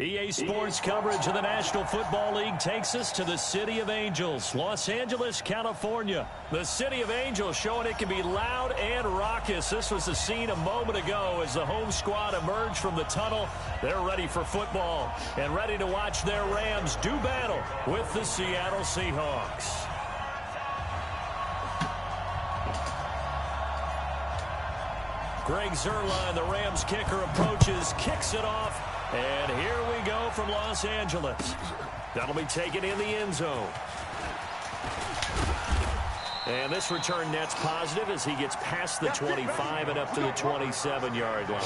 EA Sports coverage of the National Football League takes us to the City of Angels, Los Angeles, California. The City of Angels showing it can be loud and raucous. This was the scene a moment ago as the home squad emerged from the tunnel. They're ready for football and ready to watch their Rams do battle with the Seattle Seahawks. Greg Zuerlein, the Rams kicker, approaches, kicks it off. And here we go from Los Angeles. That'll be taken in the end zone. And this return net's positive as he gets past the 25 and up to the 27-yard line.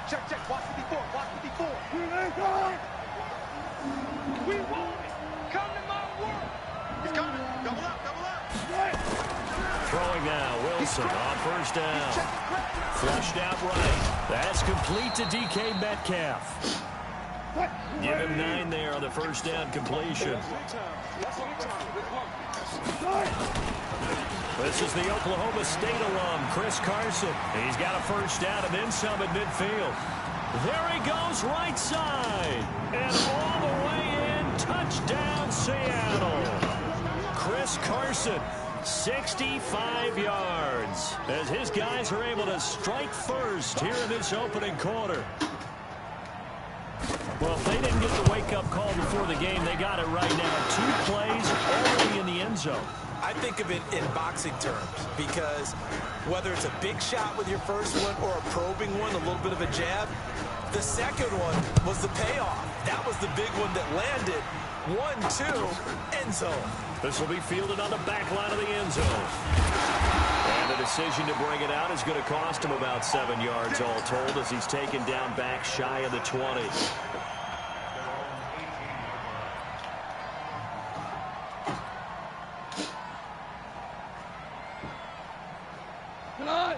Check, check. Watch 54. Watch 54. We want it. Come to my world. He's coming. Double up, double up. Throwing now, Wilson on first down. Flushed out right. That's complete to DK Metcalf. Give him 9 there on the first down completion. This is the Oklahoma State alum, Chris Carson. He's got a first down and then some at midfield. There he goes, right side. And all the way in, touchdown Seattle. Chris Carson, 65 yards, as his guys are able to strike first here in this opening quarter. Well, if they didn't get the wake-up call before the game, they got it right now. 2 plays already in the end zone. I think of it in boxing terms because whether it's a big shot with your first one or a probing one, a little bit of a jab, the second one was the payoff. That was the big one that landed. 1-2, end zone. This will be fielded on the back line of the end zone. And the decision to bring it out is going to cost him about 7 yards all told as he's taken down back shy of the 20.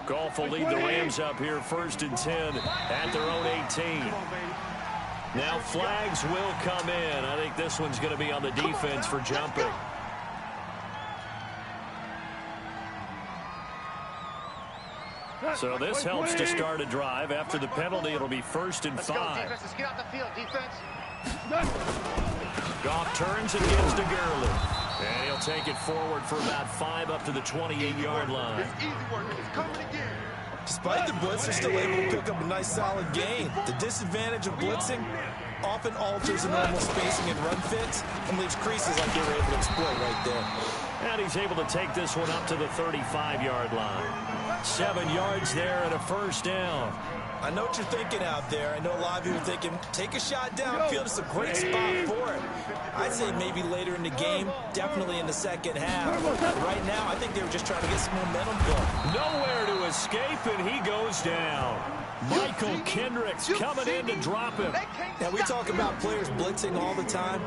Goff will lead the Rams up here 1st and 10 at their own 18. Now flags will come in. I think this one's going to be on the defense for jumping. So this helps to start a drive. After the penalty, it'll be 1st and 5. Let's get out the field, defense. Goff turns and gives to Gurley. And he'll take it forward for about 5 up to the 28-yard line. It's easy work. It's coming again. Despite the blitz, they're still able to pick up a nice solid gain. The disadvantage of blitzing often alters the normal spacing and run fits and leaves creases like they were able to exploit right there. And he's able to take this one up to the 35-yard line. 7 yards there and a first down. I know what you're thinking out there. I know a lot of you are thinking, take a shot downfield. It's a great spot for it. I'd say maybe later in the game, definitely in the second half. Right now, I think they were just trying to get some momentum going. Nowhere to escape, and he goes down. Michael Kendricks coming in to drop him. Now, we talk about players blitzing all the time.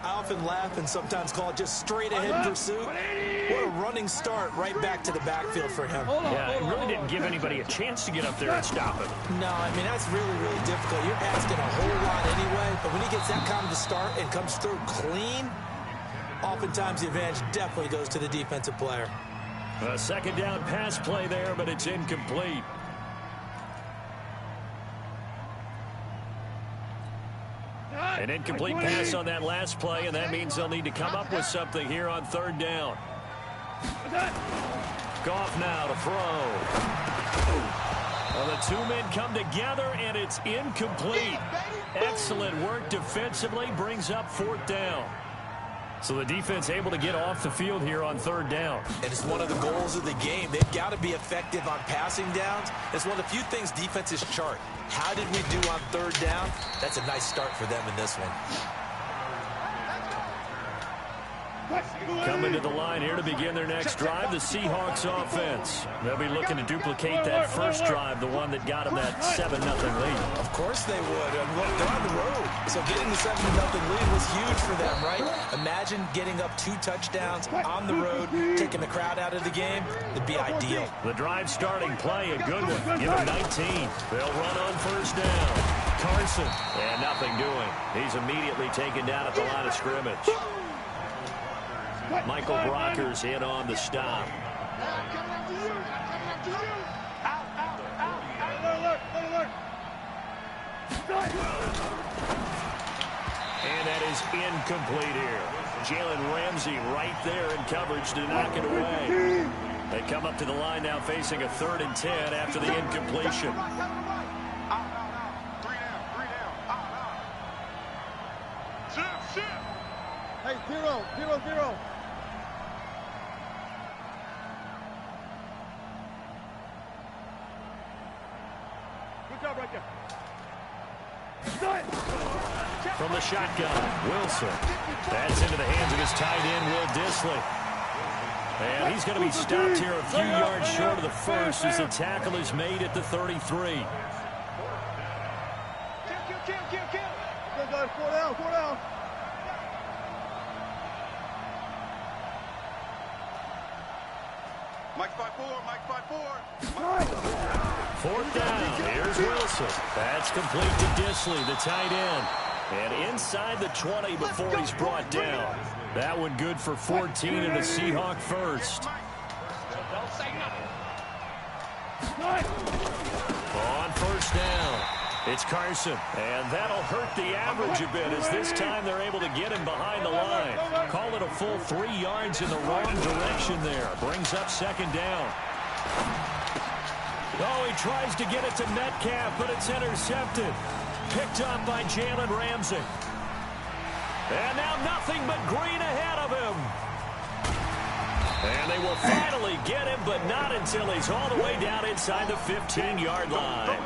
I often laugh and sometimes call it just straight-ahead pursuit. What a running start right back to the backfield for him. Yeah, it really didn't give anybody a chance to get up there and stop him. No, I mean, that's really, really difficult. You're asking a whole lot anyway, but when he gets that kind of a start and comes through clean, oftentimes the advantage definitely goes to the defensive player. A second down pass play there, but it's incomplete. An incomplete pass on that last play, and that means they'll need to come up with something here on 3rd down. Goff now to throw. Well, the 2 men come together, and it's incomplete. Excellent work defensively, brings up 4th down. So the defense able to get off the field here on 3rd down. And it's one of the goals of the game. They've got to be effective on passing downs. It's one of the few things defenses chart. How did we do on 3rd down? That's a nice start for them in this one. Coming to the line here to begin their next drive, the Seahawks offense. They'll be looking to duplicate that first drive, the one that got them that 7-0 lead. Of course they would. And look, they're on the road. So getting the 7-0 lead was huge for them, right? Imagine getting up 2 touchdowns on the road, taking the crowd out of the game. It'd be ideal. The drive starting play, a good one. Give him 19. They'll run on first down. Carson, and nothing doing. He's immediately taken down at the line of scrimmage. Michael Brocker's in on the stop. And that is incomplete here. Jalen Ramsey right there in coverage to knock it away. They come up to the line now facing a 3rd and 10 after the incompletion. Hey, 0-0-0. Good job right there. From the shotgun, Wilson. That's into the hands of his tight end, Will Dissly. And he's going to be stopped here a few yards short of the first as the tackle is made at the 33. Kill. Good guys, 4 down. Mike 5-4. 4th down. Here's Wilson. That's complete to Dissly, the tight end. And inside the 20 before he's brought down. That one good for 14 and a Seahawk first. On 1st down, it's Carson. And that'll hurt the average a bit as this time they're able to get him behind the line. Call it a full 3 yards in the wrong direction there. Brings up 2nd down. Oh, he tries to get it to Metcalf, but it's intercepted. Picked up by Jalen Ramsey. And now nothing but green ahead of him. And they will finally get him, but not until he's all the way down inside the 15-yard line.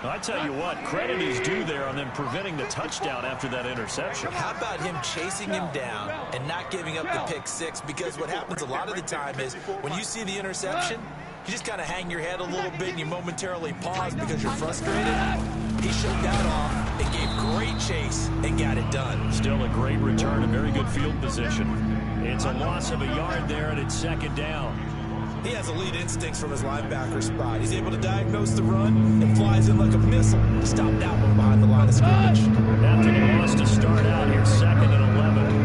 I tell you what, credit is due there on them preventing the touchdown after that interception. How about him chasing him down and not giving up the pick 6? Because what happens a lot of the time is when you see the interception, you just kind of hang your head a little bit and you momentarily pause because you're frustrated. He shook that off and gave great chase and got it done. Still a great return, a very good field position. It's a loss of a yard there, and it's 2nd down. He has elite instincts from his linebacker spot. He's able to diagnose the run and flies in like a missile to stop that one behind the line of scrimmage. After the loss to start out here, 2nd and 11.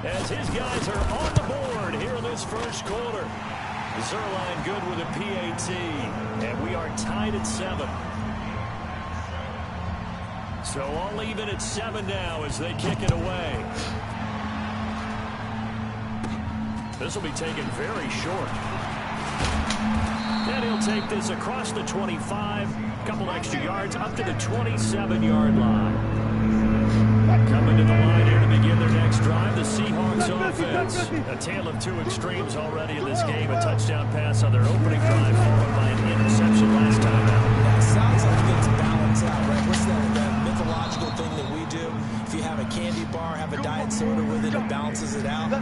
As his guys are on the board here in this first quarter. Zerline good with a PAT. And we are tied at 7. So all even at 7 now as they kick it away. This will be taken very short. And he'll take this across the 25. A couple extra yards up to the 27-yard line. Coming to the line here to begin their next drive, the Seahawks offense. A tale of 2 extremes already in this game. A touchdown pass on their opening drive, followed by an interception last time out. That sounds like things balance out, right? What's that mythological thing that we do? If you have a candy bar, have a diet soda with it, it balances it out.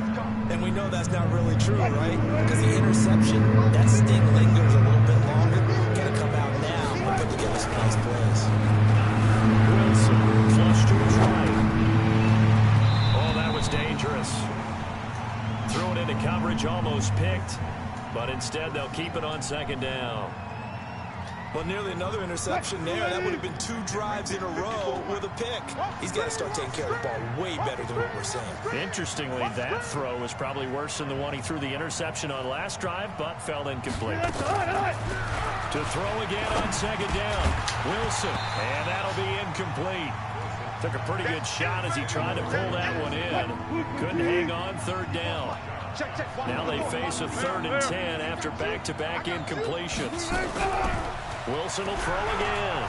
And we know that's not really true, right? Because the interception, that sting lingers a little bit longer. Got to come out now and put together some nice plays. Wilson, flush to his right. Dangerous. Threw it into coverage, almost picked, but instead they'll keep it on 2nd down. Well, nearly another interception there. That would have been 2 drives in a row with a pick. He's got to start taking care of the ball way better than what we're saying. Interestingly, that throw was probably worse than the one he threw the interception on last drive, but fell incomplete. To throw again on 2nd down. Wilson, and that'll be incomplete. Took a pretty good shot as he tried to pull that one in. Couldn't hang on 3rd down. Now they face a 3rd and 10 after back-to-back incompletions. Wilson will throw again.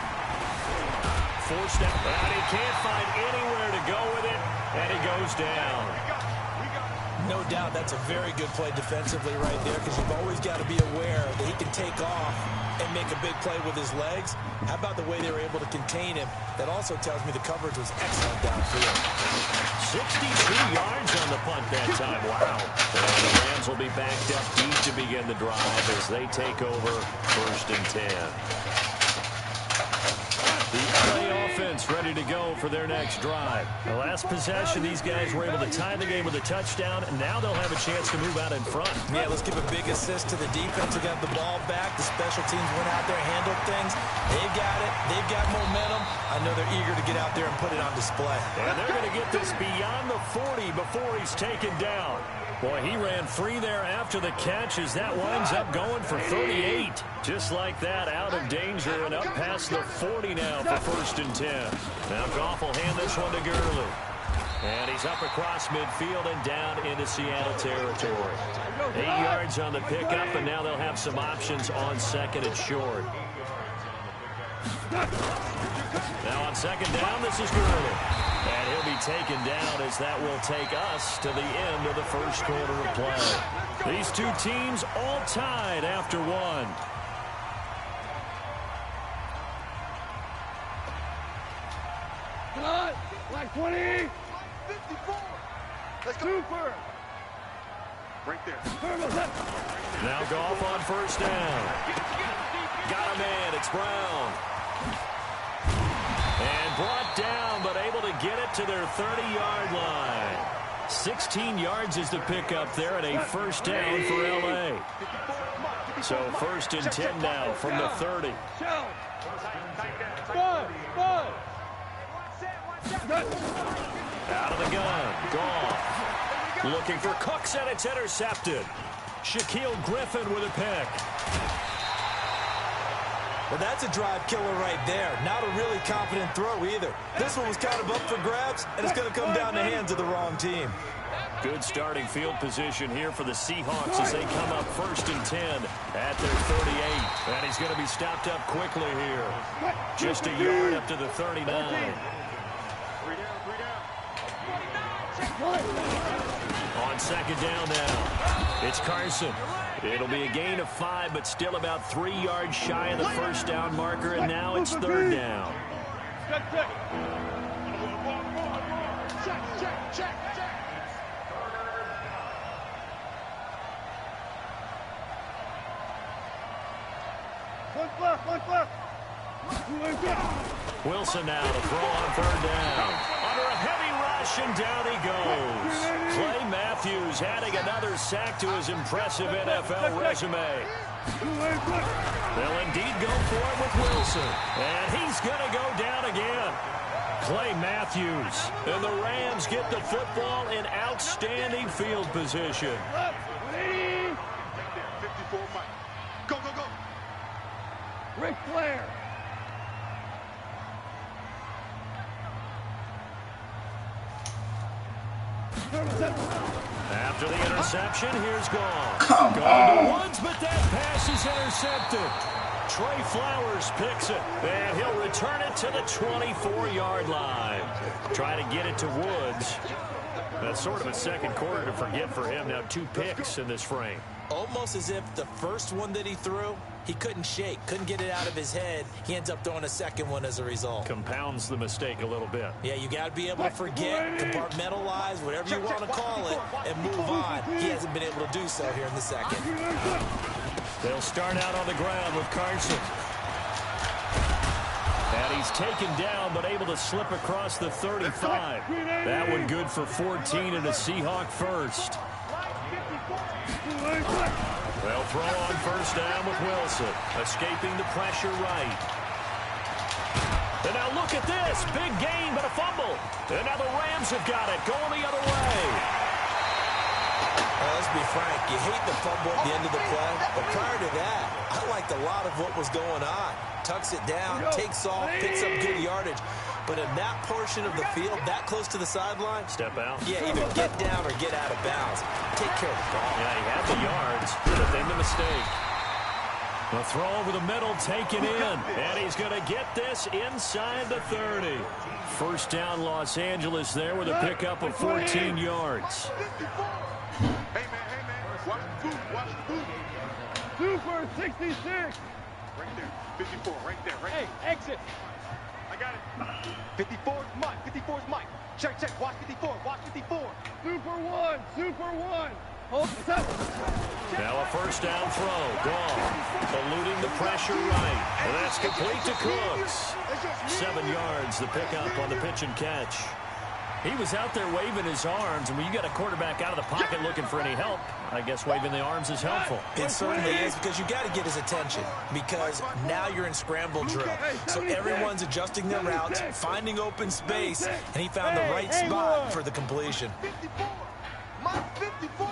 Forced out, and he can't find anywhere to go with it, and he goes down. No doubt that's a very good play defensively right there, because you've always got to be aware that he can take off and make a big play with his legs. How about the way they were able to contain him? That also tells me the coverage was excellent downfield. 62 yards on the punt that time. Wow. And the Rams will be backed up deep to begin the drive as they take over 1st and 10. The LA offense ready to go for their next drive. The last possession, these guys were able to tie the game with a touchdown, and now they'll have a chance to move out in front. Yeah, let's give a big assist to the defense who got the ball back. The special teams went out there and handled things. They've got it. They've got momentum. I know they're eager to get out there and put it on display. And they're going to get this beyond the 40 before he's taken down. Boy, he ran free there after the catch as that winds up going for 38. Just like that, out of danger and up past the 40 now for 1st and 10. Now Goff will hand this one to Gurley. And he's up across midfield and down into Seattle territory. 8 yards on the pickup, and now they'll have some options on 2nd and short. Now on 2nd down, this is Gurley. And he'll be taken down as that will take us to the end of the 1st quarter of play. These two teams all tied after one. Cut! Black 20! 54! Let's go! Super! Right there. Now Goff on 1st down. Got a man, it's Brown. And brought down, but able to get it to their 30-yard line. 16 yards is the pickup there at a 1st down for L.A. So 1st and 10 now from the 30. Out of the gun, Goff. Looking for Cooks, and it's intercepted. Shaquille Griffin with a pick. Well, that's a drive killer right there. Not a really confident throw either. This one was kind of up for grabs, and it's going to come down the hands of the wrong team. Good starting field position here for the Seahawks as they come up 1st and 10 at their 38. And he's going to be stopped up quickly here. Just a yard up to the 39. On 2nd down now, it's Carson. It'll be a gain of 5, but still about 3 yards shy of the 1st down marker, and now it's 3rd down. Check. Wilson now to throw on 3rd down. Under a heavy rush, and down he goes. Clay Matthews adding another sack to his impressive NFL resume. They'll indeed go for it with Wilson. And he's going to go down again. Clay Matthews. And the Rams get the football in outstanding field position. 54, Mike. Go. Ric Flair. After the interception, here's Goff. Going to Woods, but that pass is intercepted. Trey Flowers picks it, and he'll return it to the 24-yard line. Try to get it to Woods. That's sort of a 2nd quarter to forget for him. Now 2 picks in this frame. Almost as if the first one that he threw, he couldn't shake, couldn't get it out of his head. He ends up throwing a 2nd one as a result. Compounds the mistake a little bit. Yeah, you got to be able to forget, compartmentalize, whatever you want to call it, and move on. He hasn't been able to do so here in the 2nd. They'll start out on the ground with Carson. And he's taken down, but able to slip across the 35. That one good for 14 and a Seahawk 1st. They'll throw on 1st down with Wilson, escaping the pressure right. And now look at this. Big gain, but a fumble. And now the Rams have got it, going the other way. Well, let's be frank. You hate the fumble at the end of the play, but prior to that, I liked a lot of what was going on. Tucks it down, takes off, picks up good yardage. But in that portion of the field, that close to the sideline, step out. Yeah, either get down or get out of bounds. Take care of the ball. Yeah, he had the yards, but they made a mistake. The throw over the middle taken in, and he's going to get this inside the 30. 1st down Los Angeles there with a pickup of 14 yards. Hey, man. Watch the boot. Super 66. Right there. 54, right there. Hey, exit. I got it. 54 is Mike. 54 is Mike. Check. Watch 54. Super 1. Hold. What's up? Now a first down throw. Goff eluding the pressure right. And that's complete to Cooks. 7 yards, the pickup on the pitch and catch. He was out there waving his arms, and when you got a quarterback out of the pocket looking for any help, I guess waving the arms is helpful. It certainly is, because you got to get his attention, because now you're in scramble drill. So everyone's adjusting their routes, finding open space, and he found the right spot for the completion. 54. My 54.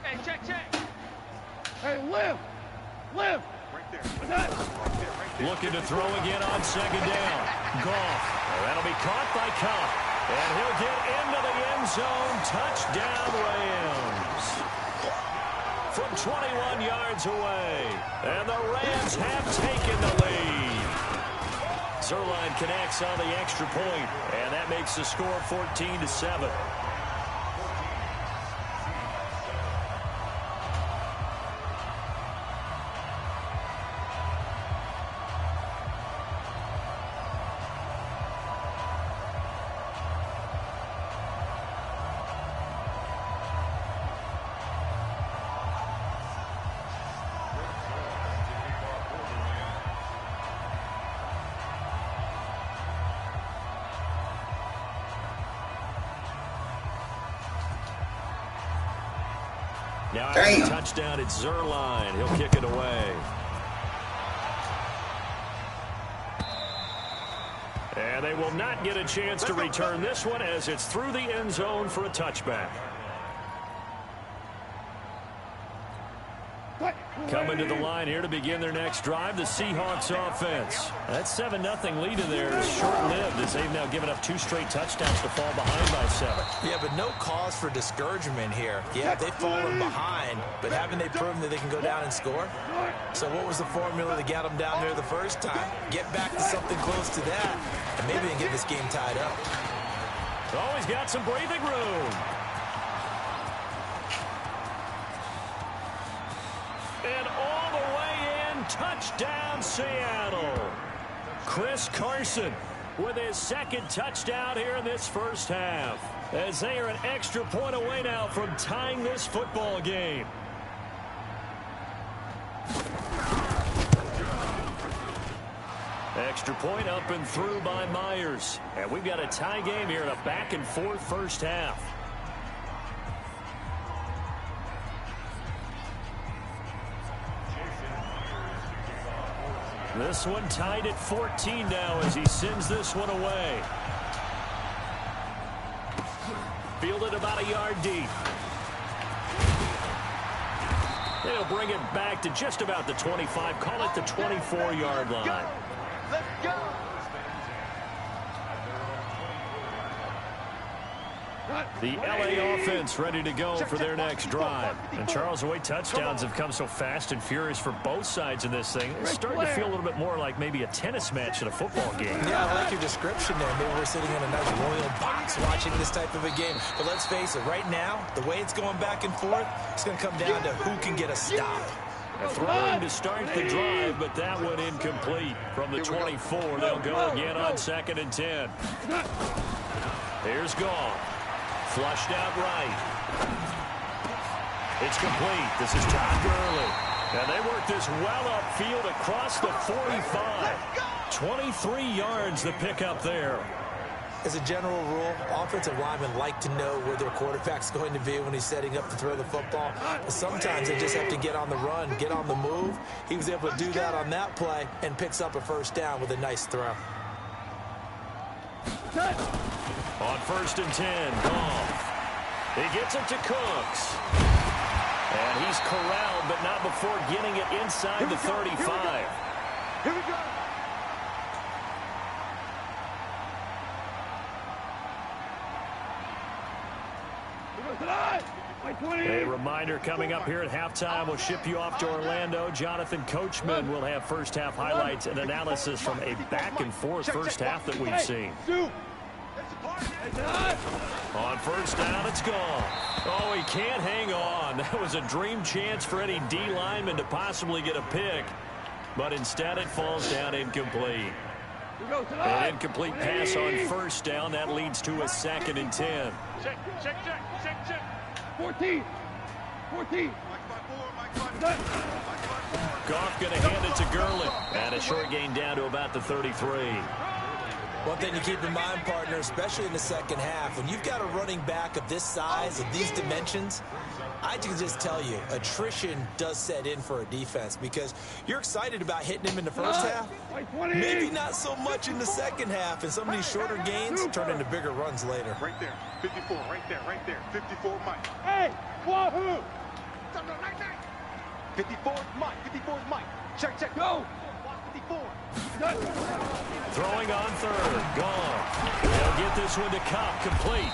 Hey, check. Hey, lift. Right there. Looking to throw again on second down. Goff. That'll be caught by Cup. And he'll get into the end zone. Touchdown, Rams. From 21 yards away. And the Rams have taken the lead. Zerline connects on the extra point, and that makes the score 14-7. Now after the touchdown, it's Zerline. He'll kick it away. And they will not get a chance to return this one as it's through the end zone for a touchback. Coming to the line here to begin their next drive, the Seahawks offense. That 7-0 lead in there is short-lived as they've now given up 2 straight touchdowns to fall behind by 7. Yeah, but no cause for discouragement here. Yeah, they've fallen behind, but haven't they proven that they can go down and score? So what was the formula to get them down there the first time? Get back to something close to that, and maybe they can get this game tied up. Oh, he's got some breathing room. And all the way in, touchdown Seattle. Chris Carson with his 2nd touchdown here in this first half, as they are an extra point away now from tying this football game. Extra point up and through by Myers. And we've got a tie game here in a back-and-forth first half. This one tied at 14 now as he sends this one away. Fielded about a yard deep. They'll bring it back to just about the 25. Call it the 24-yard line. Let's go. The LA offense ready to go for their next drive. And Charles, the way touchdowns have come so fast and furious for both sides in this thing, it's starting to feel a little bit more like maybe a tennis match in a football game. Yeah, I like your description there. Maybe we're sitting in a nice royal box watching this type of a game. But let's face it, right now, the way it's going back and forth, it's going to come down to who can get a stop. A throwing to start the drive, but that one incomplete. From the 24, they'll go again on 2nd and 10. Here's Goff. Flushed out right. It's complete. This is Todd Gurley. And they work this well upfield across the 45. 23 yards the pickup there. As a general rule, offensive linemen like to know where their quarterback's going to be when he's setting up to throw the football. But sometimes they just have to get on the run, get on the move. He was able to do that on that play and picks up a first down with a nice throw. On 1st and 10, Goff. He gets it to Cooks. And he's corralled, but not before getting it inside the 35. Here we go. A reminder coming up here at halftime. We'll ship you off to Orlando. Jonathan Coachman will have first half highlights and analysis from a back-and-forth first half that we've seen. On first down, it's gone. Oh, he can't hang on. That was a dream chance for any D lineman to possibly get a pick. But instead, it falls down incomplete. An incomplete pass on first down. That leads to a 2nd and 10. Check. 14. Goff going to hand it to Gurley. And a short gain down to about the 33. One thing to keep in mind, partner, especially in the second half, when you've got a running back of this size, of these dimensions, I can just tell you, attrition does set in for a defense because you're excited about hitting him in the first half. Maybe not so much in the second half, and some of these shorter gains turn into bigger runs later. Right there, 54, right there, 54, Mike. Hey, Wahoo! 54 is Mike, 54 is Mike. Check, go! 54. Throwing on third, gone. They'll get this one to Cup, complete.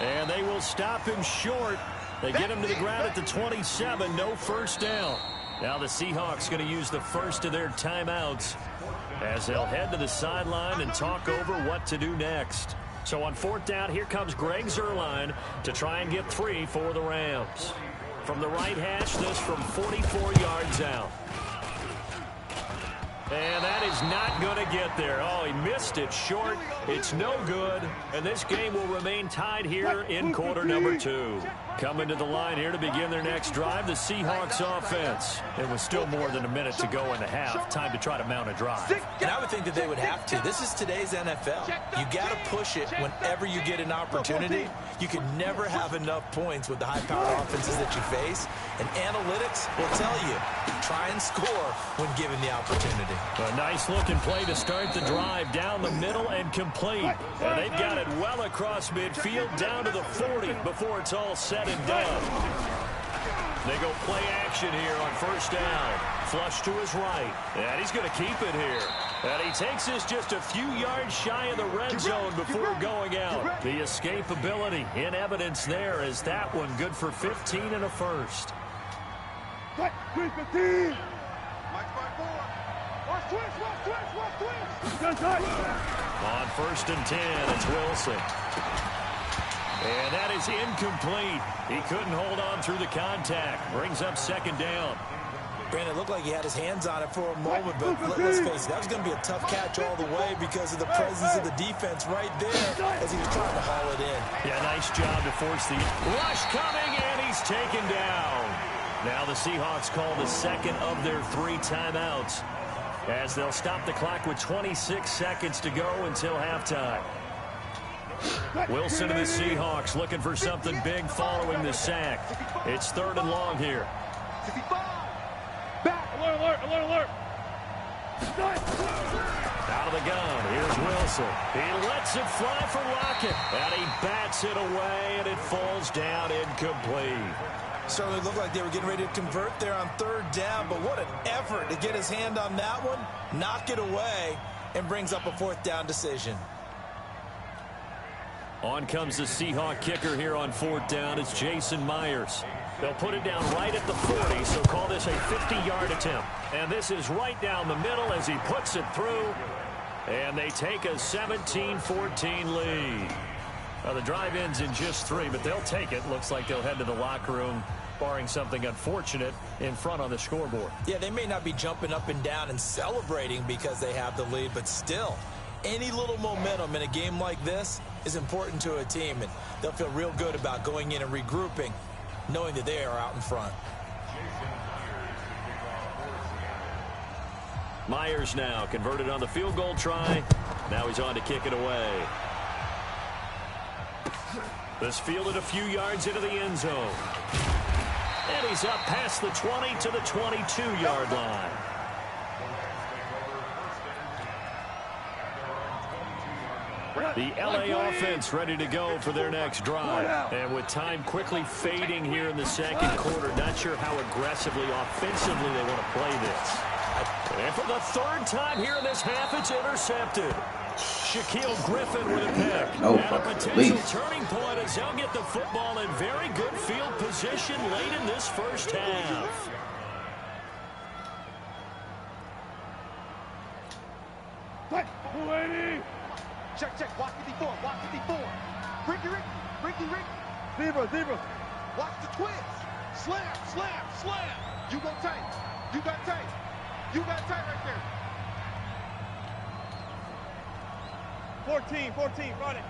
And they will stop him short. They get him to the ground at the 27, no first down. Now the Seahawks going to use the first of their timeouts as they'll head to the sideline and talk over what to do next. So on fourth down, here comes Greg Zuerlein to try and get 3 for the Rams. From the right hash, this from 44 yards out. And that is not going to get there. Oh, he missed it short. It's no good. And this game will remain tied here in quarter number 2. Coming to the line here to begin their next drive, the Seahawks offense. It was still more than a minute to go in the half. Time to try to mount a drive. And I would think that they would have to. This is today's NFL. You got to push it whenever you get an opportunity. You can never have enough points with the high-powered offenses that you face. And analytics will tell you, try and score when given the opportunity. A nice-looking play to start the drive down the middle and complete. And they've got it well across midfield down to the 40 before it's all said and done. They go play action here on first down. Flush to his right. And he's going to keep it here. And he takes this just a few yards shy of the red zone before going out. The escapability in evidence there as that one good for 15 and a first. Watch 15. On first and 10, it's Wilson. And that is incomplete. He couldn't hold on through the contact. Brings up second down. Brandon, it looked like he had his hands on it for a moment, but let's face it, that was going to be a tough catch all the way because of the presence of the defense right there as he was trying to haul it in. Yeah, nice job to force the rush coming, and he's taken down. Now the Seahawks call the second of their 3 timeouts as they'll stop the clock with 26 seconds to go until halftime. Wilson and the Seahawks looking for something big following the sack. It's 3rd and long here. Alert. Out of the gun, here's Wilson. He lets it fly for Rocket, and he bats it away, and it falls down incomplete. Certainly looked like they were getting ready to convert there on 3rd down, but what an effort to get his hand on that one, knock it away, and brings up a 4th down decision. On comes the Seahawk kicker here on 4th down. It's Jason Myers. They'll put it down right at the 40, so call this a 50-yard attempt. And this is right down the middle as he puts it through. And they take a 17-14 lead. Well, the drive ends in just 3, but they'll take it. Looks like they'll head to the locker room, barring something unfortunate in front on the scoreboard. Yeah, they may not be jumping up and down and celebrating because they have the lead, but still, any little momentum in a game like this is important to a team, and they'll feel real good about going in and regrouping, knowing that they are out in front. Myers now converted on the field goal try. Now he's on to kick it away. This fielded a few yards into the end zone. And he's up past the 20 to the 22-yard line. The LA offense ready to go for their next drive. And with time quickly fading here in the second quarter, not sure how aggressively, offensively they want to play this. And for the 3rd time here in this half, it's intercepted. Shaquille Griffin with a pick. Oh, and a potential turning point as they'll get the football in very good field position late in this first half. Check, watch 54, watch 54. Ricky. Zebra. Watch the twist. Slam. You got tight right there. 14, run it.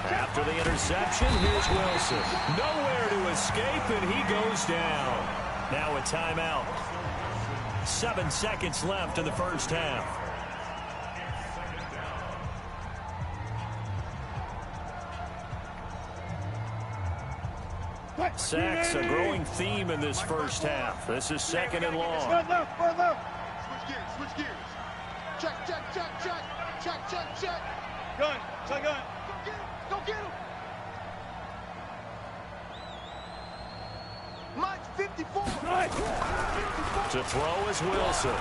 After the interception, here's Wilson. Nowhere to escape, and he goes down. Now a timeout. 7 seconds left in the first half. Sacks, a growing theme in this first half. This is second and long. Switch gears, switch gears. Check. Gun, shotgun. Go get him. Mine's 54. To throw is Wilson.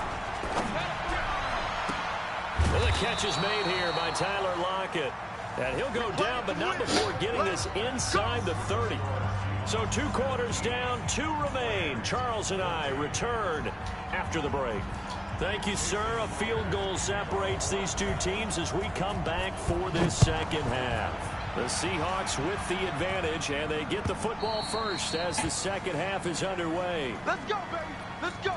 Well, the catch is made here by Tyler Lockett. And he'll go down, but not before getting this inside the 30. So 2 quarters down, 2 remain. Charles and I return after the break. Thank you, sir. A field goal separates these two teams as we come back for this second half. The Seahawks with the advantage, and they get the football first as the second half is underway. Let's go, baby. Let's go.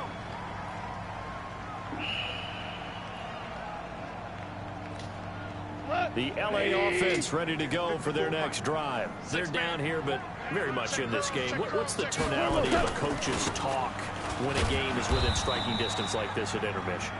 The LA offense ready to go for their next drive. They're down here, but very much in this game. What's the tonality of a coach's talk when a game is within striking distance like this at intermission?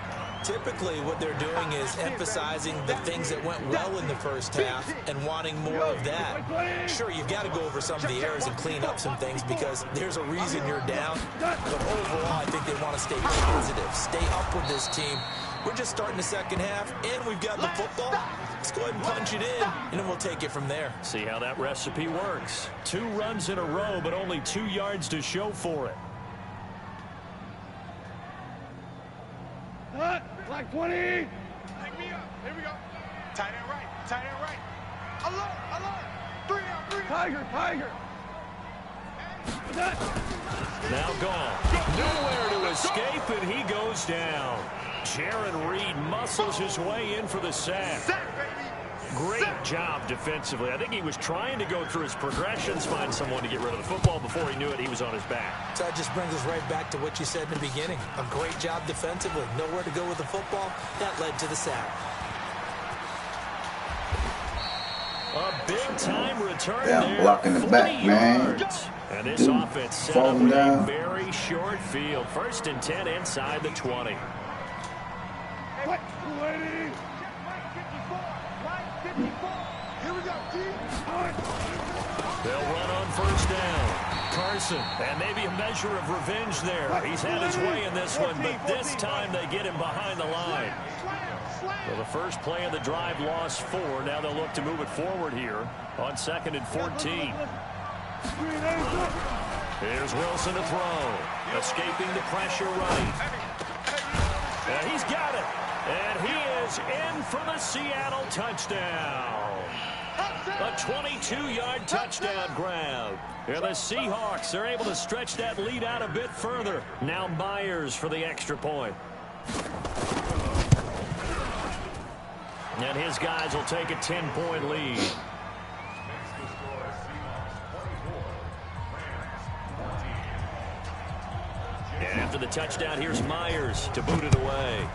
Typically, what they're doing is emphasizing the things that went well in the first half and wanting more of that. Sure, you've got to go over some of the errors and clean up some things because there's a reason you're down. But overall, I think they want to stay positive, stay up with this team. We're just starting the second half, and we've got the football. Let's go ahead and punch it in, and then we'll take it from there. See how that recipe works. 2 runs in a row, but only 2 yards to show for it. Like 20. Pick me up. Here we go. Tight end right. Alert. 3 out. Tiger. Now gone. Nowhere to escape, and he goes down. Jaron Reed muscles his way in for the sack. Great job defensively. I think he was trying to go through his progressions, find someone to get rid of the football. Before he knew it, he was on his back. So that just brings us right back to what you said in the beginning. A great job defensively. Nowhere to go with the football. That led to the sack. A big-time return Yeah, there. blocking the back, man. Yards. And this offense set up with a very short field. 1st and 10 inside the 20. Here we go, They'll run on 1st down. Carson, and maybe a measure of revenge there. He's had his way in this one, but this time they get him behind the line. Well, the first play of the drive lost 4. Now they'll look to move it forward here on 2nd and 14. Here's Wilson to throw. Escaping the pressure right. And he's got it. And he is in for the Seattle touchdown. A 22-yard touchdown grab. And the Seahawks are able to stretch that lead out a bit further. Now Myers for the extra point. And his guys will take a 10-point lead. And after the touchdown, here's Myers to boot it away.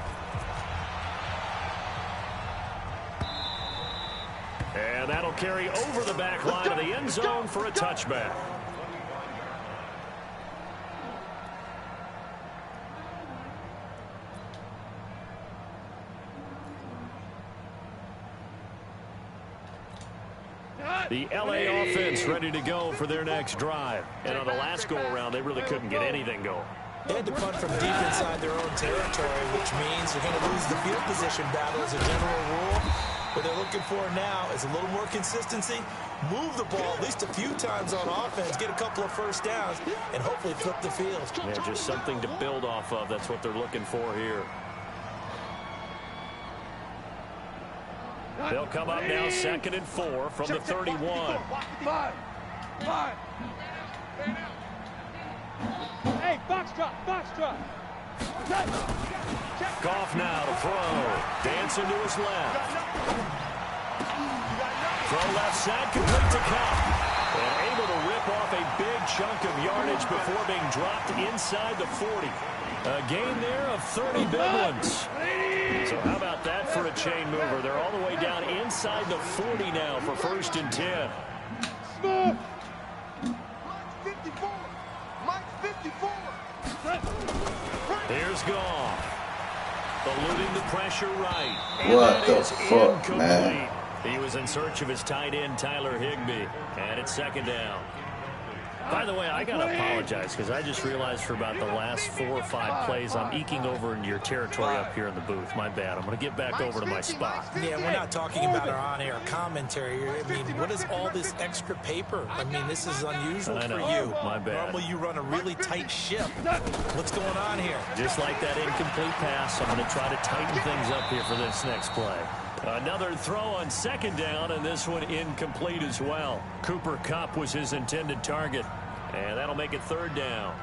And that'll carry over the back line of the end zone for a touchback. The LA offense ready to go for their next drive. And on the last go-around, they really couldn't get anything going. They had to punt from deep inside their own territory, which means they're going to lose the field position battle as a general rule. What they're looking for now is a little more consistency, move the ball at least a few times on offense, get a couple of first downs, and hopefully flip the field. Yeah, just something to build off of. That's what they're looking for here. They'll come up now 2nd and 4 from the 31. Five. Hey, box drop. Goff now to throw. Dancing to his left. Throw left side, complete to Cup. And able to rip off a big chunk of yardage before being dropped inside the 40. A gain there of 30 big ones. So how about that for a chain mover? They're all the way down inside the 40 now for 1st and 10. Mike 54. Mike 54. Here's Goff. Eluding the pressure right. What the fuck, man? He was in search of his tight end, Tyler Higbee. And it's 2nd down. By the way, I got to apologize because I just realized for about the last 4 or 5 plays, I'm eking over into your territory up here in the booth. My bad. I'm going to get back over to my spot. Yeah, we're not talking about our on-air commentary. I mean, what is all this extra paper? I mean, this is unusual for you. My bad. Normally, you run a really tight ship. What's going on here? Just like that incomplete pass, I'm going to try to tighten things up here for this next play. Another throw on 2nd down, and this one incomplete as well. Cooper Kupp was his intended target, and that'll make it 3rd down.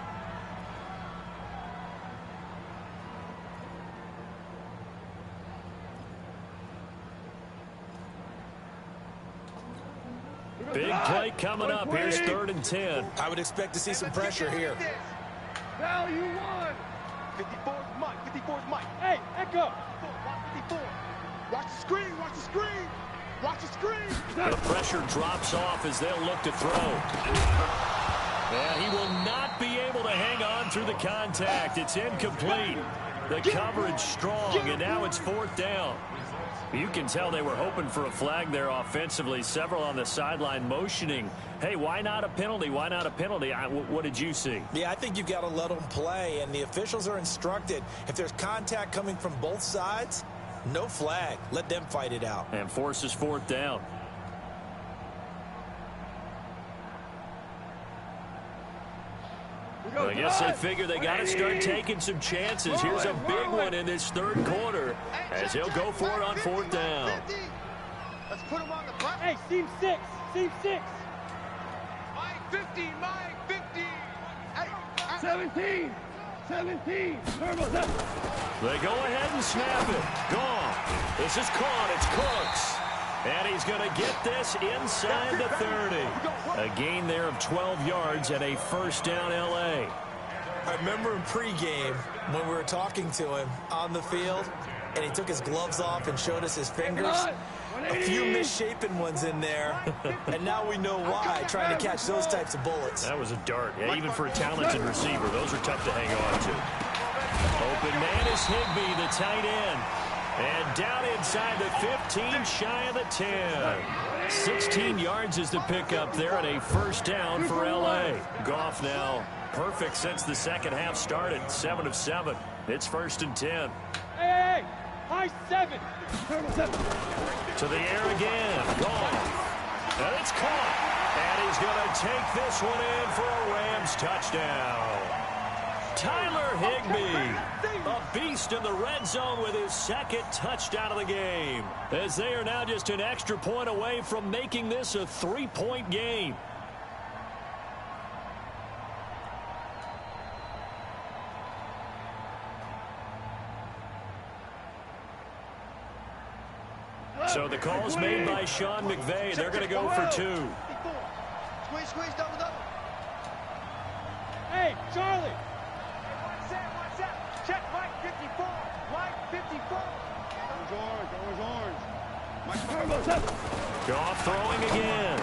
Big play coming up. Here's 3rd and 10. I would expect to see some pressure here. Value 1. 54 is Mike. 54 is Mike. Hey, echo. 54. Watch the screen. Watch the screen. Watch the screen. The pressure drops off as they'll look to throw. And he will not be able to hang on through the contact. It's incomplete. The coverage strong, and now it's 4th down. You can tell they were hoping for a flag there offensively. Several on the sideline motioning, hey, why not a penalty? Why not a penalty? What did you see? Yeah, I think you've got to let them play, and the officials are instructed. If there's contact coming from both sides, no flag. Let them fight it out. And forces 4th down. Well, I guess they figure they got to start taking some chances. Here's a big one in this 3rd quarter as he'll go for it on 4th down. Let's put him on the front. Hey, seam 6. Seam 6. Mike 50. Mike 50. Hey. 17. 17. Turbo 7. They go ahead and snap it. Gone. This is caught. It's Cooks. And he's going to get this inside the 30. A gain there of 12 yards and a 1st down L.A. I remember in pregame when we were talking to him on the field, and he took his gloves off and showed us his fingers. A few misshapen ones in there, and now we know why, trying to catch those types of bullets. That was a dart. Yeah, even for a talented receiver, those are tough to hang on to. Open man is Higbee, the tight end. And down inside the 15, shy of the 10. 16 yards is the pickup there, and a 1st down for L.A. Goff now perfect since the 2nd half started. 7 of 7. It's 1st and 10. Hey, high 7. Turbo 7. To the air again. Goff. And it's caught. And he's going to take this one in for a Rams touchdown. Tyler Higbee, a beast in the red zone with his 2nd touchdown of the game, as they are now just an extra point away from making this a 3-point game. So the call's made by Sean McVay. They're going to go for 2. Squeeze, squeeze, double, double. Hey, Charlie. What's that? Check Mike 54. Mike 54. Orange. Mike Turbo 7. Goff throwing again.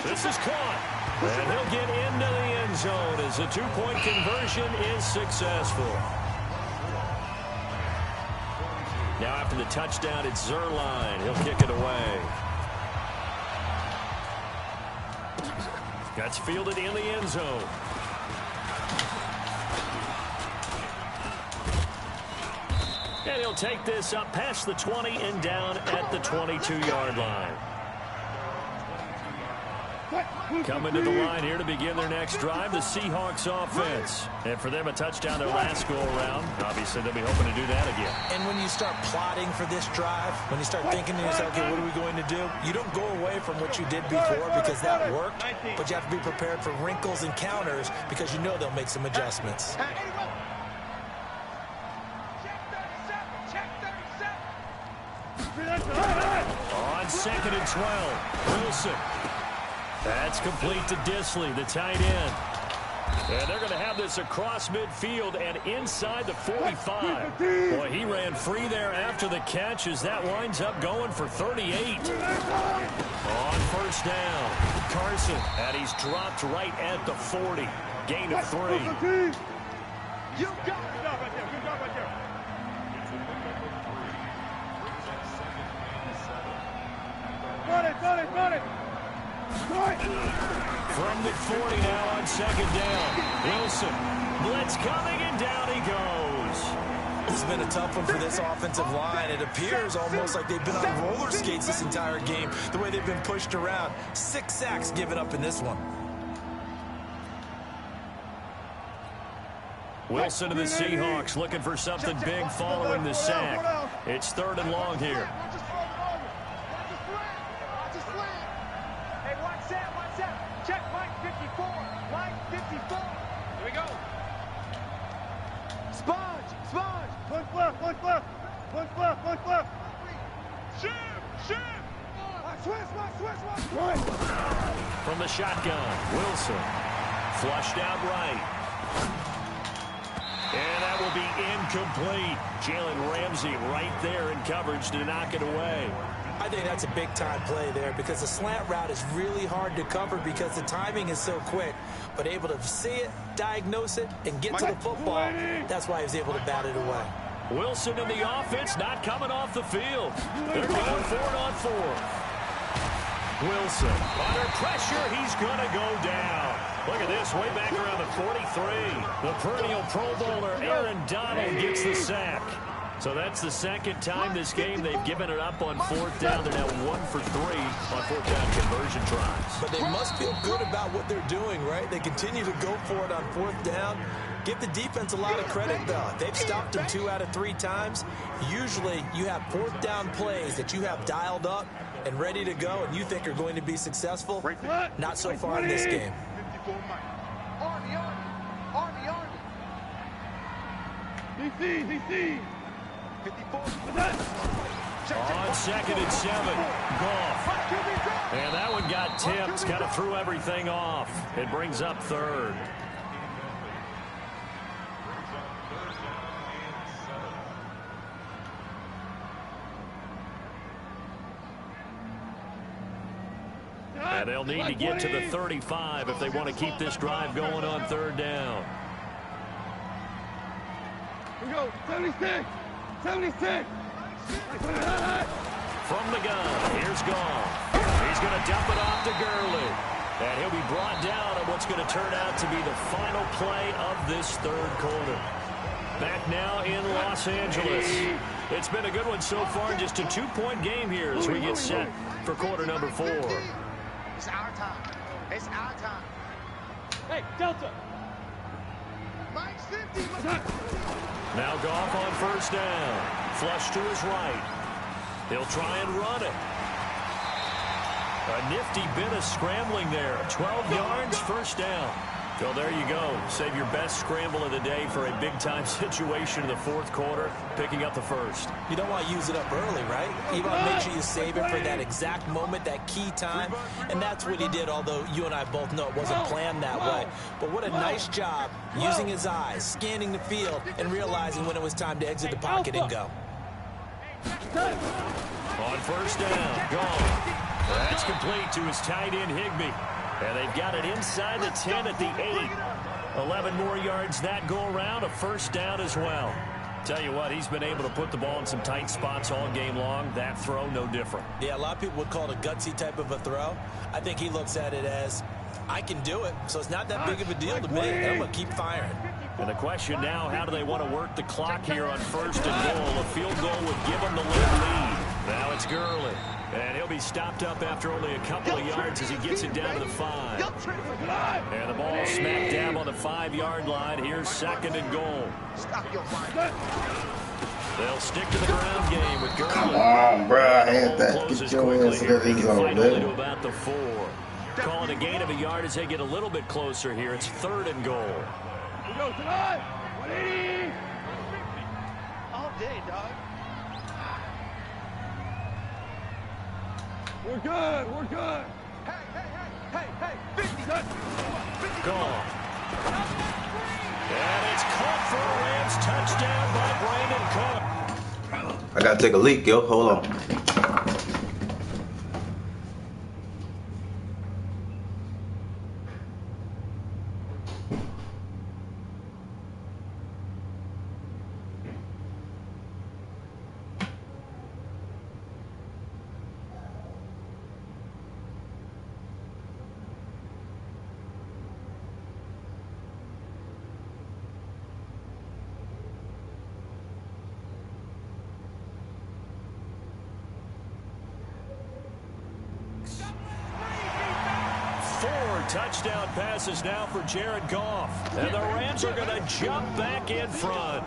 This is caught. And he'll get into the end zone as the 2-point conversion is successful. Now after the touchdown, it's Zerline. He'll kick it away. That's fielded in the end zone. And he'll take this up past the 20 and down at the 22-yard line. Coming to the line here to begin their next drive, the Seahawks offense. And for them, a touchdown their last go-around. Obviously, they'll be hoping to do that again. And when you start plotting for this drive, when you start thinking to yourself, okay, what are we going to do? You don't go away from what you did before because that worked, but you have to be prepared for wrinkles and counters because you know they'll make some adjustments. On 2nd and 12, Wilson. That's complete to Disley, the tight end. And they're going to have this across midfield and inside the 45. Boy, he ran free there after the catch as that winds up going for 38. On first down, Carson, and he's dropped right at the 40. Gain of 3. You got it. Good job right there. Good job right there. Got it. From the 40 now on second down. Wilson, blitz coming, and down he goes. It's been a tough one for this offensive line. It appears almost like they've been on roller skates this entire game, the way they've been pushed around. 6 sacks given up in this one. Wilson of the Seahawks looking for something big following the sack. It's 3rd and long here. Hey, watch that. Check Mike 54. Mike 54. Here we go. Sponge. One left. Shim. Switch. From the shotgun, Wilson. Flushed out right. And that will be incomplete. Jalen Ramsey right there in coverage to knock it away. I think that's a big-time play there because the slant route is really hard to cover because the timing is so quick. But able to see it, diagnose it, and get to the football, that's why he was able to bat it away. Wilson in the offense not coming off the field. They're going for it on 4th. Wilson under pressure. He's going to go down. Look at this, way back around the 43. The perennial Pro Bowler Aaron Donald gets the sack. So that's the second time this game they've given it up on 4th down. They're now 1 for 3 on 4th down conversion tries. But they must feel good about what they're doing, right? They continue to go for it on 4th down. Give the defense a lot of credit, though. They've stopped them 2 out of 3 times. Usually you have 4th down plays that you have dialed up and ready to go and you think are going to be successful. Not so far in this game. 54 Mike. Army. DC. 54. On 2nd and 7, Goff. And that one got tipped, kind of threw everything off. It brings up 3rd. And they'll need to get to the 35 if they want to keep this drive going on 3rd down. Here we go. 76. From the gun, here's Goff. He's going to dump it off to Gurley. And he'll be brought down on what's going to turn out to be the final play of this 3rd quarter. Back now in Los Angeles. It's been a good one so far, just a 2-point game here as we get set for quarter number 4. It's our time. Hey, Delta. Mike's 50. Now Goff on 1st down. Flush to his right. He'll try and run it. A nifty bit of scrambling there. 12 yards, 1st down. Well, there you go. Save your best scramble of the day for a big-time situation in the 4th quarter, picking up the 1st. You don't want to use it up early, right? You want to make sure you save it for that exact moment, that key time. And that's what he did, although you and I both know it wasn't planned that way. But what a nice job using his eyes, scanning the field, and realizing when it was time to exit the pocket and go. On 1st down, gone. That's complete to his tight end, Higbee. And they've got it inside the 10 at the 8. 11 more yards that go around, a 1st down as well. Tell you what, he's been able to put the ball in some tight spots all game long. That throw, no different. Yeah, a lot of people would call it a gutsy type of a throw. I think he looks at it as, I can do it, so it's not that big of a deal to me, and I'm going to keep firing. And the question now, how do they want to work the clock here on 1st and goal? A field goal would give them the lead. Now it's Gurley. And he'll be stopped up after only a couple of yards as he gets it down to the 5. And the ball smack dab on the 5-yard line. Here's 2nd and goal. They'll stick to the ground game with Gurley. Come on, bro. I had that. Closes Get your quickly ass here. to He the can zone, fight only man. to about the 4. Calling a gain of a yard as they get a little bit closer here. It's 3rd and goal. Here we go, tonight. 180. All day, dog. We're good. Hey, 50. Gone. And it's caught for a Rams touchdown by Brandon Cook. I gotta take a leak, yo. Hold on. Touchdown passes now for Jared Goff. And the Rams are going to jump back in front.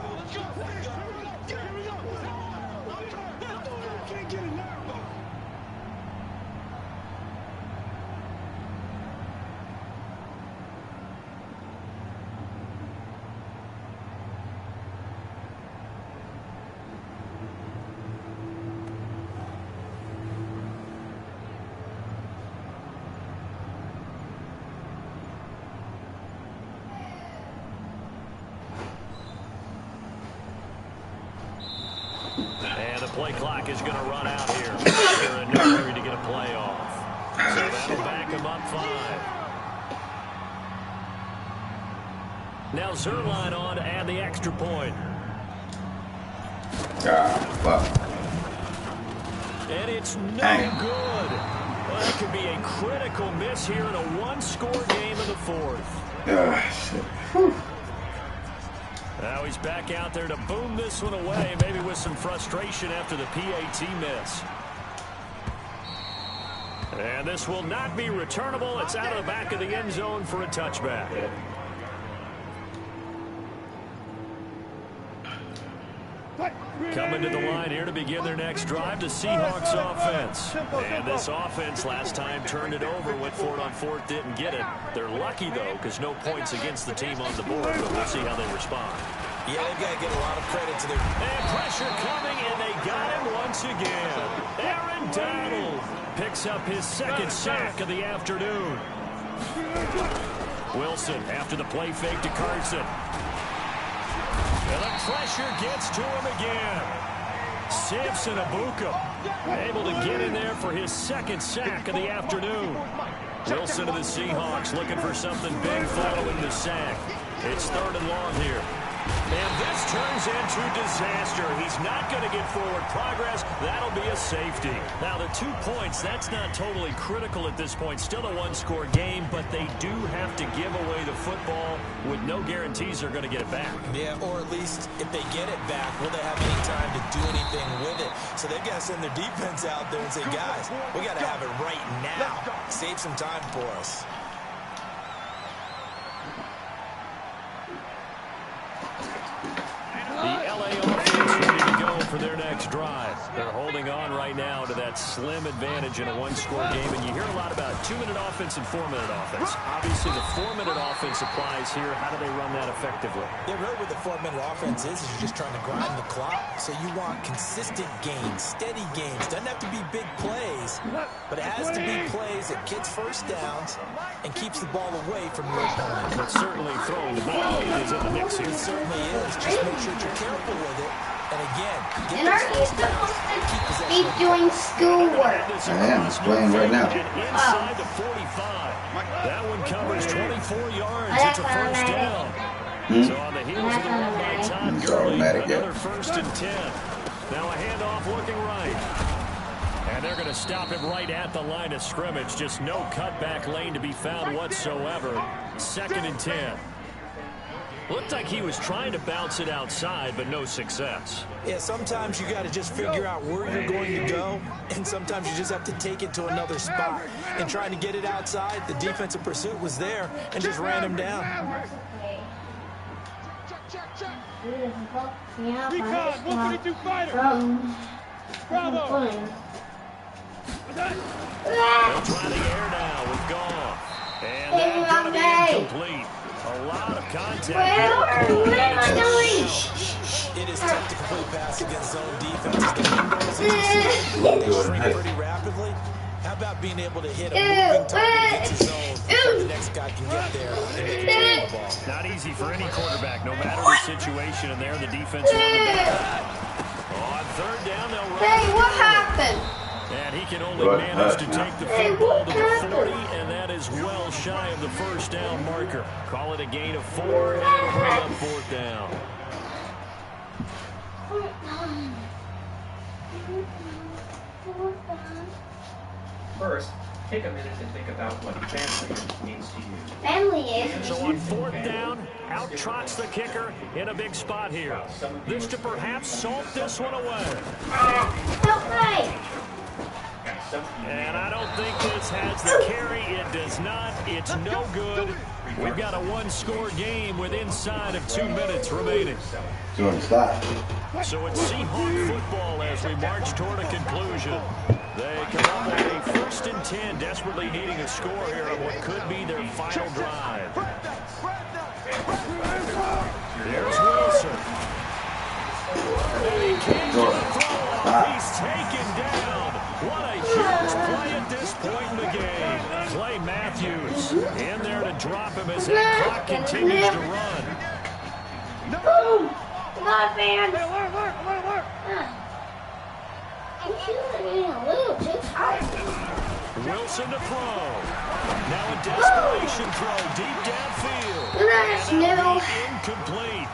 Play clock is going to run out here. They're in no hurry to get a play off. So that'll back them up 5. Now Zerline on to add the extra point. Fuck. And it's no good. Well, that could be a critical miss here in a one-score game in the 4th. Shit. Whew. Now he's back out there to boom this one away, maybe with some frustration after the PAT miss. And this will not be returnable. It's out of the back of the end zone for a touchback. Coming to the line here to begin their next drive, the Seahawks offense. And this offense last time turned it over, went for it on 4th, didn't get it. They're lucky, though, because no points against the team on the board, but we'll see how they respond. Yeah, they've got to give a lot of credit to their... And pressure coming, and they got him once again. Aaron Donald picks up his second sack of the afternoon. Wilson after the play fake to Carson. And the pressure gets to him again. Samson Abuka able to get in there for his second sack of the afternoon. Wilson of the Seahawks looking for something big following the sack. It's 3rd and long here. And this turns into disaster. He's not going to get forward progress. That'll be a safety. Now, the 2 points, that's not totally critical at this point. Still a one-score game, but they do have to give away the football with no guarantees they're going to get it back. Yeah, or at least if they get it back, will they have any time to do anything with it? So they've got to send their defense out there and say, guys, we got to have it right now. Save some time for us. The LA offense ready to go for their next drive. They're holding on right now to that slim advantage in a one-score game, and you hear a lot about 2-minute offense and 4-minute offense. Obviously, the 4-minute offense applies here. How do they run that effectively? Yeah, really what the 4-minute offense is you're just trying to grind the clock. So you want consistent gains, steady gains. Doesn't have to be big plays, but it has to be plays that gets first downs and keeps the ball away from your opponent. But certainly throwing the ball is in the mix here. It certainly is. Just make sure you're careful with it. And again, and aren't you supposed to be doing schoolwork? I am playing right now. Inside the 45. That one covers 24 yards. It's a first down. So on the heels of the run by Todd Gurley, another 1st and 10. Now a handoff looking right. And they're going to stop him right at the line of scrimmage. Just no cutback lane to be found whatsoever. 2nd and 10. Looked like he was trying to bounce it outside, but no success. Yeah, sometimes you got to just figure out where you're going to go, and sometimes you just have to take it to another spot. And trying to get it outside, the defensive pursuit was there and just ran him down. Recon, 122 fighter. Bravo. They'll try the air now with Goff. And that's going to be incomplete. A lot of contact. What am I doing? It is tough to complete pass against zone defenses. The windows in the shrink pretty rapidly. How about being able to hit a moving target against his zone before the next guy can get there and make a play on the ball. Not easy for any quarterback, no matter the situation. And there, the defense won the back. On third down, they'll run. Hey, what happened? And he can only manage to take the football to the 40, and that is well shy of the first down marker. Call it a gain of 4, and it'll bring up fourth down. First, take a minute to think about what family means to you. Family is. So on fourth down, out trots the kicker in a big spot here. This to perhaps salt this one away. Help me. And I don't think this has the carry. It does not. It's no good. We've got a one-score game with inside of 2 minutes remaining. Doing stop. So it's Seahawk football as we march toward a conclusion. They come up with a 1st and 10, desperately needing a score here on what could be their final drive. There's Wilson. And he can't get a throw off. He's taken down. What a huge play at this point in the game. Clay Matthews in there to drop him as that clock continues to run. Boom. Not man. I'm shooting a little too tight. Wilson to throw. Now a desperation throw deep downfield. That's new. Incomplete.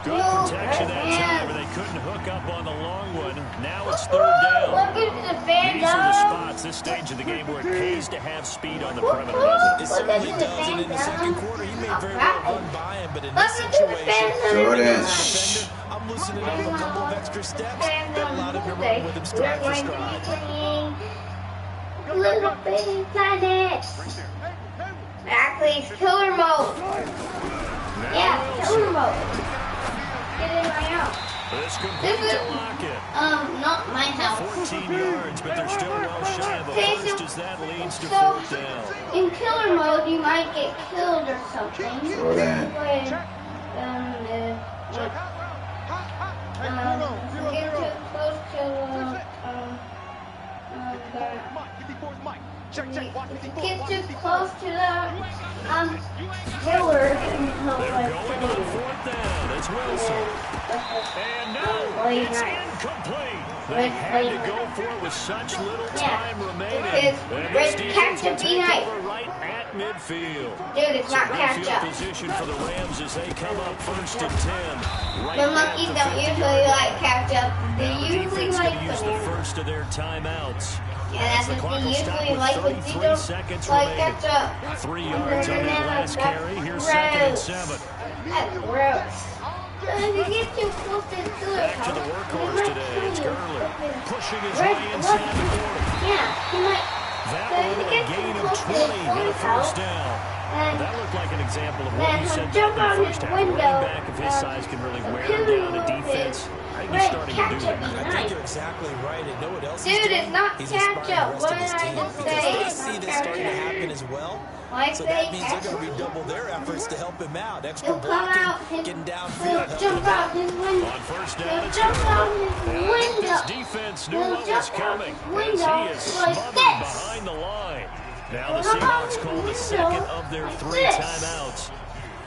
Good protection that time, but they couldn't hook up on the long one. Now it's third down. Look at the band. These are the spots, this stage of the game, where it pays to have speed on the perimeter, doesn't It certainly does, and in the second quarter, he may very well run by him, but in this situation, I'm loosening up a couple of extra steps that allowed him to run with him stride for stride. Little baby planet. Actually, it's killer mode. Yeah, killer mode. Get in my house. This complete to Lockett. Not my house. 14 yards, but they're still well shy of a first as that leads to fourth down. In killer mode, you might get killed or something. Slow down. Get too close to get too close to the killer. They're going on fourth down. It's Wilson. And no, it's incomplete. They had to go for it with such little time remaining. And this defense will take over right at midfield. Dude, it's not catch up. Position for the Rams as they come up 1st and 10. Right the monkeys don't usually like catch up. They usually like use the first of their timeouts. Yeah, that's what they usually like, but they don't like catch up. 3 yards on that last carry. Here's 2nd and 7. That's gross. If you get too close to the killer, back to the workhorse today. It's Gurley pushing his way inside the 40. Yeah, he might. That one a gain of 20 and a first down. That looked like an example of what you said in the first half. A running back of his size can really wear down a defense. I think he's starting to do that. I think you're exactly right. And know what else Dude, he's doing? it's not He's catch up. What did I just say? Because they see this starting to happen as well. Like So that means they're going to redouble their efforts to help him out. Extra blocking, getting downfield, helping jump him out. out his window. On first down, it's Jump out his window. This defense knew what was coming as he is smothered behind the line. Now the Seahawks call the second of their 3 timeouts.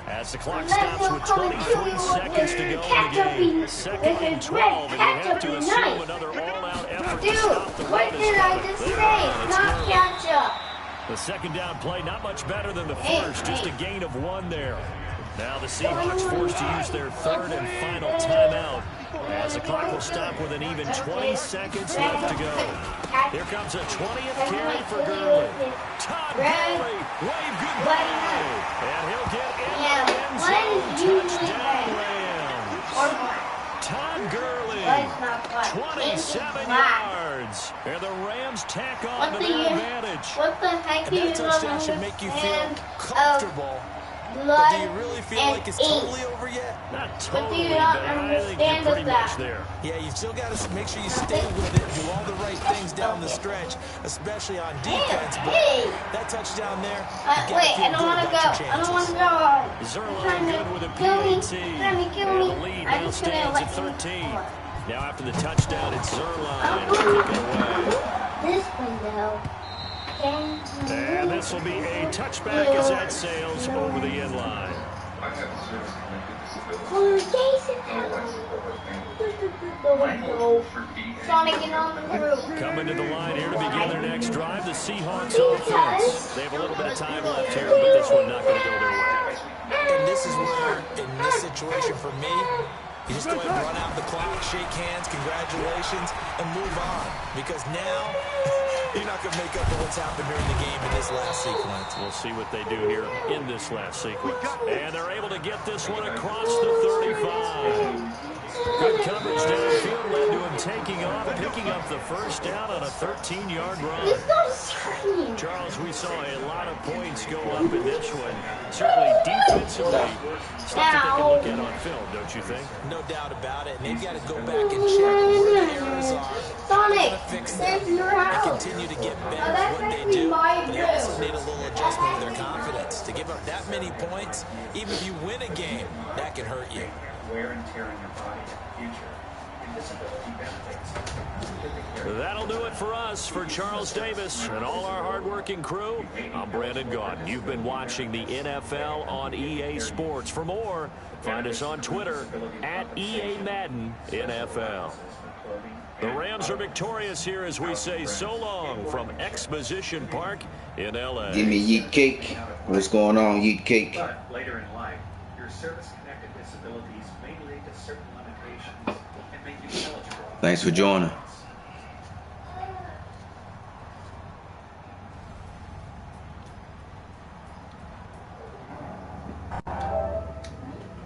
As the clock stops with 23 seconds to go in the game. 2nd and 12, and you have to assume another all-out effort to stop the run. What did I just say? Not catch up. The second down play, not much better than the first, just a gain of 1 there. Now the Seahawks forced to use their 3rd and final timeout as the clock will stop with an even 20 seconds left to go. Here comes a 20th carry for Gurley. Todd Gurley, wave goodbye. And he'll get in the end zone. Touchdown Rams. Todd Gurley, 27 yards. And the Rams tack on to their advantage. What the heck And do you that touchdown should make you feel comfortable. But blood do you really feel like it's totally over yet? Not But do totally, you but not I think understand you're pretty that? much there. Yeah, you've still got to make sure you stay with it, do all the right things down the stretch, especially on defense. But that touchdown there, you wait, gotta I don't want to go. I don't want to go. Zerline good with a Kill me. PAT. Let me kill me. And the lead I'm now just gonna stands let at 13. you. Now after the touchdown, it's Zerline I'm to going kick it away. this window. And this will be a touchback as that sails over the end line. Sonic and on the roof. Coming to the line here to begin their next drive, the Seahawks offense. They have a little bit of time left here, but this one not going to go their way. And this is where, in this situation for me, you just go ahead and run out the clock, shake hands, congratulations, and move on. Because now, you're not going to make up for what's happened during the game in this last sequence. We'll see what they do here in this last sequence. And they're able to get this one across the 35. Good coverage downfield led to him taking off, picking up the first down on a 13-yard run. Charles, we saw a lot of points go up in this one. Certainly defensively, stuff that they can look at on film, don't you think? No doubt about it. And they've got to go back and check where the errors are. Sonic, Fix there's them your and house. continue to get better at what they do. But they also need a little adjustment with their confidence. To give up that many points, even if you win a game, that can hurt you. Wear and tear in your body in the future. And disability benefits. That'll do it for us. For Charles Davis and all our hardworking crew, I'm Brandon Gaudin. You've been watching the NFL on EA Sports. For more, find us on Twitter at EA Madden NFL. The Rams are victorious here as we say so long from Exposition Park in L.A. Give me Yeet Cake. What's going on, Yeet Cake? But later in life, your service-connected disabilities may lead to certain limitations and make you eligible. Thanks for joining.